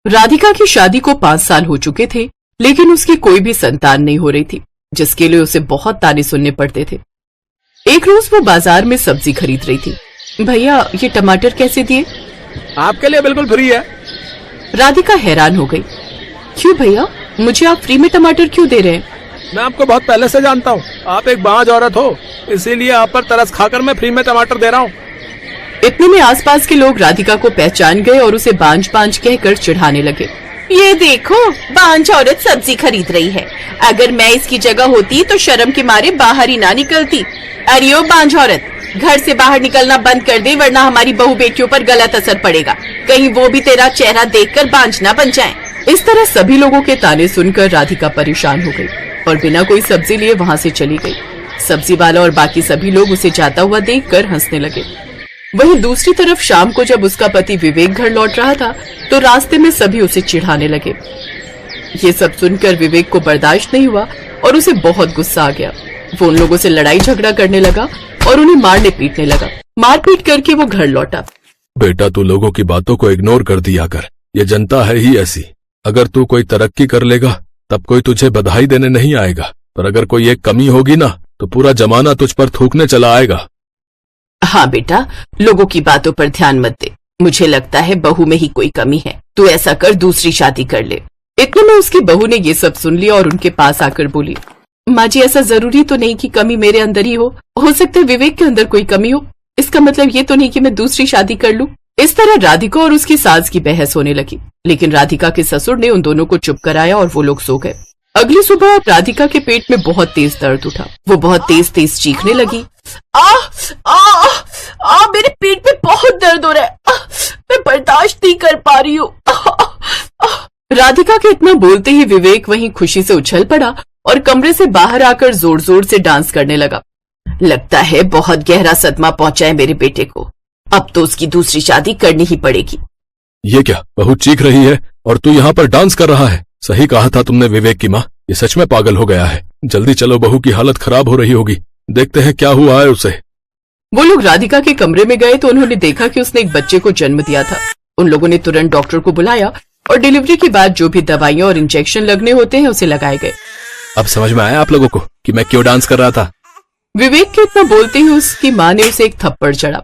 राधिका की शादी को 5 साल हो चुके थे, लेकिन उसकी कोई भी संतान नहीं हो रही थी, जिसके लिए उसे बहुत ताने सुनने पड़ते थे। एक रोज वो बाजार में सब्जी खरीद रही थी। भैया, ये टमाटर कैसे दिए? आपके लिए बिल्कुल फ्री है। राधिका हैरान हो गई। क्यों भैया, मुझे आप फ्री में टमाटर क्यों दे रहे हैं? मैं आपको बहुत पहले से जानता हूँ, आप एक बांझ औरत हो, इसीलिए आप पर तरस खाकर मैं फ्री में टमाटर दे रहा हूँ। इतने में आसपास के लोग राधिका को पहचान गए और उसे बांझ बांझ कहकर चिढ़ाने लगे। ये देखो, बांझ औरत सब्जी खरीद रही है। अगर मैं इसकी जगह होती तो शर्म के मारे बाहर ही ना निकलती। अरे ओ बांझ औरत, घर से बाहर निकलना बंद कर दे, वरना हमारी बहू बेटियों पर गलत असर पड़ेगा। कहीं वो भी तेरा चेहरा देखकर बांझ ना बन जाएं। इस तरह सभी लोगों के ताने सुनकर राधिका परेशान हो गई और बिना कोई सब्जी लिए वहाँ से चली गई। सब्जी वाला और बाकी सभी लोग उसे जाता हुआ देखकर हंसने लगे। वहीं दूसरी तरफ शाम को जब उसका पति विवेक घर लौट रहा था, तो रास्ते में सभी उसे चिढ़ाने लगे। ये सब सुनकर विवेक को बर्दाश्त नहीं हुआ और उसे बहुत गुस्सा आ गया। वो उन लोगों से लड़ाई झगड़ा करने लगा और उन्हें मारने पीटने लगा। मारपीट करके वो घर लौटा। बेटा, तू लोगों की बातों को इग्नोर कर दिया कर, ये जनता है ही ऐसी। अगर तू कोई तरक्की कर लेगा तब कोई तुझे बधाई देने नहीं आएगा, पर अगर कोई एक कमी होगी ना तो पूरा जमाना तुझ पर थूकने चला आएगा। हाँ बेटा, लोगों की बातों पर ध्यान मत दे। मुझे लगता है बहू में ही कोई कमी है। तू ऐसा कर, दूसरी शादी कर ले। इतने में उसकी बहू ने ये सब सुन लिया और उनके पास आकर बोली, माँ जी, ऐसा जरूरी तो नहीं कि कमी मेरे अंदर ही हो सकता है विवेक के अंदर कोई कमी हो। इसका मतलब ये तो नहीं कि मैं दूसरी शादी कर लूं। इस तरह राधिका और उसकी सास की बहस होने लगी, लेकिन राधिका के ससुर ने उन दोनों को चुप कराया और वो लोग सो गए। अगली सुबह राधिका के पेट में बहुत तेज दर्द उठा। वो बहुत तेज तेज चीखने लगी। मेरे पेट में बहुत दर्द हो रहा है। मैं बर्दाश्त नहीं कर पा रही हूँ। राधिका के इतना बोलते ही विवेक वहीं खुशी से उछल पड़ा और कमरे से बाहर आकर जोर जोर से डांस करने लगा। लगता है बहुत गहरा सदमा पहुंचा है मेरे बेटे को। अब तो उसकी दूसरी शादी करनी ही पड़ेगी। ये क्या, बहू चीख रही है और तू यहाँ पर डांस कर रहा है? सही कहा था तुमने विवेक की माँ, ये सच में पागल हो गया है। जल्दी चलो, बहू की हालत खराब हो रही होगी, देखते हैं क्या हुआ है उसे। वो लोग राधिका के कमरे में गए तो उन्होंने देखा कि उसने एक बच्चे को जन्म दिया था। उन लोगों ने तुरंत डॉक्टर को बुलाया और डिलीवरी के बाद जो भी दवाइयां और इंजेक्शन लगने होते हैं उसे लगाए गए। अब समझ में आया आप लोगों को कि मैं क्यों डांस कर रहा था? विवेक के इतना बोलते ही उसकी माँ ने उसे एक थप्पड़ चढ़ा।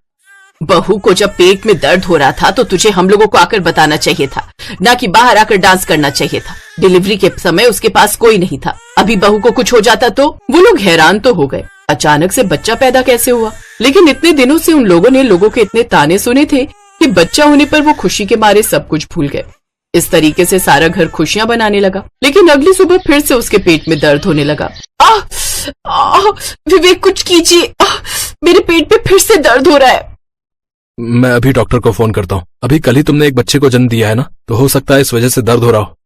बहू को जब पेट में दर्द हो रहा था तो तुझे हम लोगों को आकर बताना चाहिए था, ना कि बाहर आकर डांस करना चाहिए था। डिलीवरी के समय उसके पास कोई नहीं था। अभी बहू को कुछ हो जाता तो। वो लोग हैरान तो हो गए, अचानक से बच्चा पैदा कैसे हुआ। लेकिन इतने दिनों से उन लोगों ने लोगों के इतने ताने सुने थे कि बच्चा होने पर वो खुशी के मारे सब कुछ भूल गए। इस तरीके से सारा घर खुशियां बनाने लगा। लेकिन अगली सुबह फिर से उसके पेट में दर्द होने लगा। विवेक, कुछ कीजिए, मेरे पेट में फिर से दर्द हो रहा है। मैं अभी डॉक्टर को फोन करता हूँ। अभी कल ही तुमने एक बच्चे को जन्म दिया है ना, तो हो सकता है इस वजह से दर्द हो रहा हो।